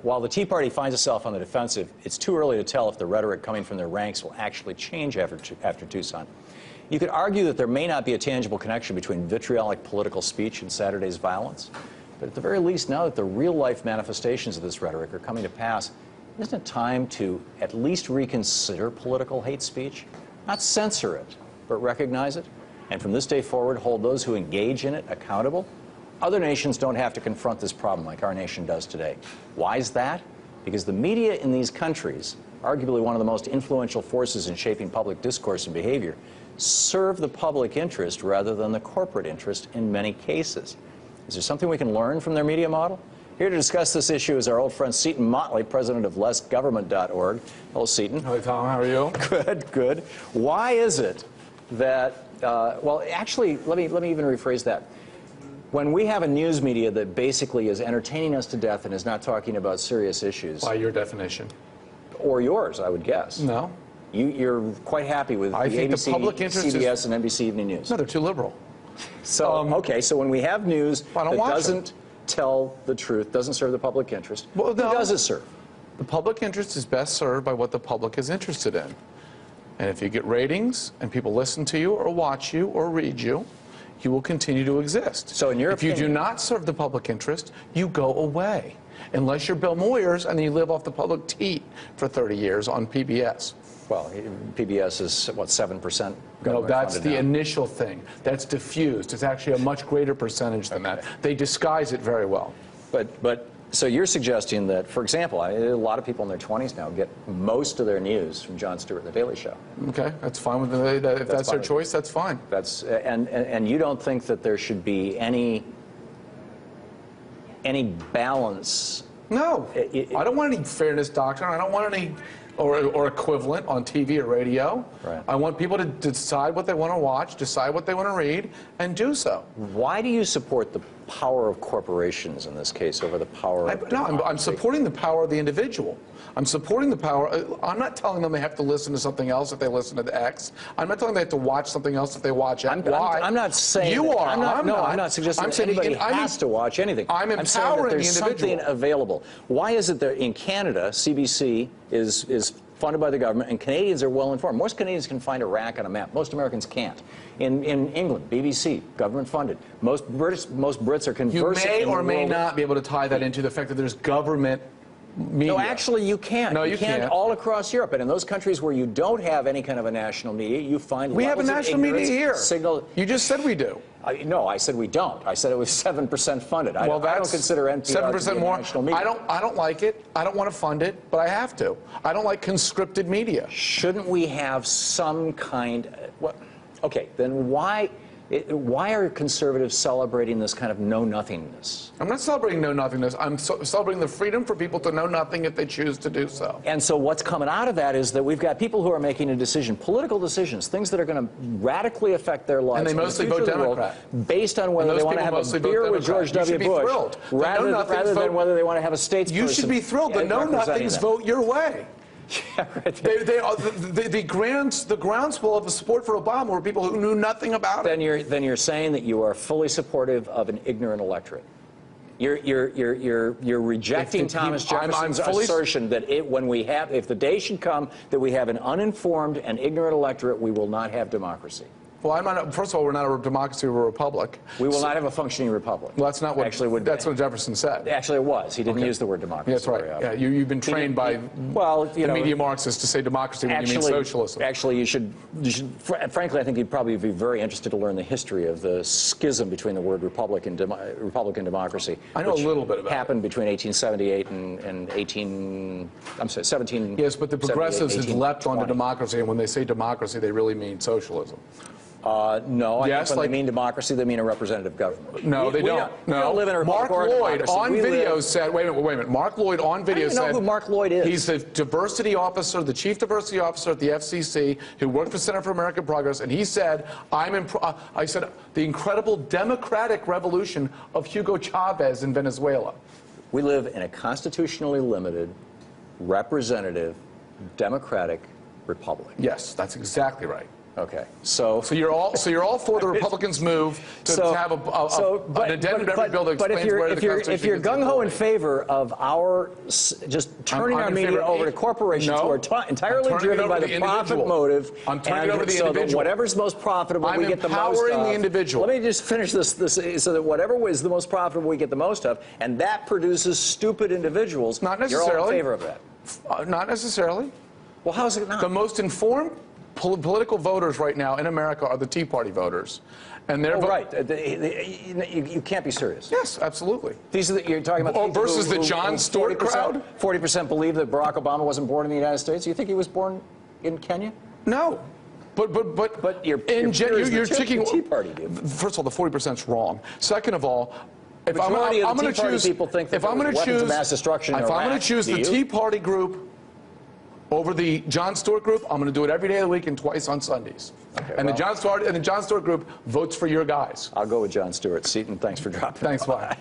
While the Tea Party finds itself on the defensive, it's too early to tell if the rhetoric coming from their ranks will actually change after Tucson. You could argue that there may not be a tangible connection between vitriolic political speech and Saturday's violence, but at the very least, now that the real-life manifestations of this rhetoric are coming to pass, isn't it time to at least reconsider political hate speech? Not censor it, but recognize it, and from this day forward, hold those who engage in it accountable? Other nations don't have to confront this problem like our nation does today. Why is that? Because the media in these countries, arguably one of the most influential forces in shaping public discourse and behavior, serve the public interest rather than the corporate interest in many cases. Is there something we can learn from their media model? Here to discuss this issue is our old friend Seton Motley, president of lessgovernment.org. Hello, Seton. Hello, Thom. How are you? Good, good. Why is it that, well, actually, let me even rephrase that. When we have a news media that basically is entertaining us to death and is not talking about serious issues. By your definition. Or yours, I would guess. No. You're quite happy with the ABC, the public interest CBS, and NBC Evening News. No, they're too liberal. So, okay, so when we have news that doesn't tell the truth, doesn't serve the public interest, who does it serve? The public interest is best served by what the public is interested in. And if you get ratings and people listen to you or watch you or read you, you will continue to exist. So in your opinion, if you do not serve the public interest, you go away. Unless you're Bill Moyers and you live off the public teat for 30 years on PBS. Well, PBS is, what, 7% government No, that's the now. initial thing. That's diffused. It's actually a much greater percentage than that. They disguise it very well. But so you're suggesting that, for example, a lot of people in their 20s now get most of their news from Jon Stewart and The Daily Show. Okay, that's fine with them. If that's their choice, that's fine. That's and you don't think that there should be any balance? No, I don't want any fairness doctrine. I don't want any or equivalent on TV or radio. Right. I want people to decide what they want to watch, decide what they want to read, and do so. Why do you support the power of corporations in this case over the power of democracy? I'm supporting the power of the individual. I'm supporting the power. I'm not telling them they have to listen to something else if they listen to the X. I'm not telling them they have to watch something else if they watch X. I'm not saying you are. I'm not suggesting that anybody has to watch anything. I'm empowering the individual. Something available. Why is it that in Canada, CBC is funded by the government, and Canadians are well informed? Most Canadians can find Iraq on a map. Most Americans can't. In England, BBC, government funded. Most Brits are conversant. You may or may not be able to tie that into the fact that there's government media. No, actually, you can't. No, you can't. All across Europe, and in those countries where you don't have any kind of a national media, you find we have a national media here. Signal. You just said we do. No, I said we don't. I said it was 7% funded. Well, I don't consider NPR 7% to be more. national media. I don't like it. I don't want to fund it, but I have to. I don't like conscripted media. Shouldn't we have some kind? Okay, then why are conservatives celebrating this kind of know-nothingness? I'm not celebrating know-nothingness. I'm celebrating the freedom for people to know nothing if they choose to do so. And so what's coming out of that is that we've got people who are making a decision, political decisions, things that are going to radically affect their lives. And they mostly vote Democrat. Based on whether they want to have a beer with George W. Bush, rather than whether they want to have a statesperson. You should be thrilled. The know-nothings vote your way. Yeah, right. The groundswell of the support for Obama were people who knew nothing about it. Then you're saying that you are fully supportive of an ignorant electorate. You're rejecting Thomas Jefferson's assertion that if the day should come that we have an uninformed and ignorant electorate, we will not have democracy. Well, first of all, we're not a democracy, we're a republic. We will not have a functioning republic. Well, that's not what that's what Jefferson said. Actually, it was. He didn't use the word democracy. That's right. Yeah, you've been trained by the media Marxists to say democracy when you mean socialism. Actually, you should. Frankly, I think you'd probably be very interested to learn the history of the schism between the word republic and democracy. I know a little bit about it. Happened between 1878 and 17. Yes, but the progressives have leapt onto democracy, and when they say democracy, they really mean socialism. No, I think when they mean democracy, they mean a representative government. No, they don't. We don't live in a Mark Lloyd on video said, wait a minute. Mark Lloyd on video said, I don't know who Mark Lloyd is. He's the diversity officer, the chief diversity officer at the FCC, who worked for Center for American Progress, and he said, I said, the incredible democratic revolution of Hugo Chavez in Venezuela. We live in a constitutionally limited, representative, democratic republic. Yes, that's exactly right. Okay. So you're all for the Republicans' move to have an addendum to every bill that explains where the Constitution if you're gung-ho in favor of our just turning our media over to corporations who are entirely driven by the profit motive, I'm turning it over to the so individual. that whatever's most profitable we get the most of. I'm empowering the individual. Let me just finish this so that whatever is the most profitable we get the most of, and that produces stupid individuals. Not necessarily. You're all in favor of that. Not necessarily. Well, how is it not? The most informed political voters right now in America are the Tea Party voters. And they're right. You can't be serious. Yes, absolutely. These are you're talking about versus the Jon Stewart crowd? 40% believe that Barack Obama wasn't born in the United States. You think he was born in Kenya? No. But you're taking Tea Party, dude. First of all, the 40%'s wrong. Second of all, if I'm going to choose people think that if I'm going to choose mass destruction in if I'm Iraq, going to choose the Tea Party group over the Jon Stewart group, I'm going to do it every day of the week and twice on Sundays. Okay, and the Jon Stewart group votes for your guys. I'll go with Jon Stewart. Seton, thanks for dropping. Thanks, bye.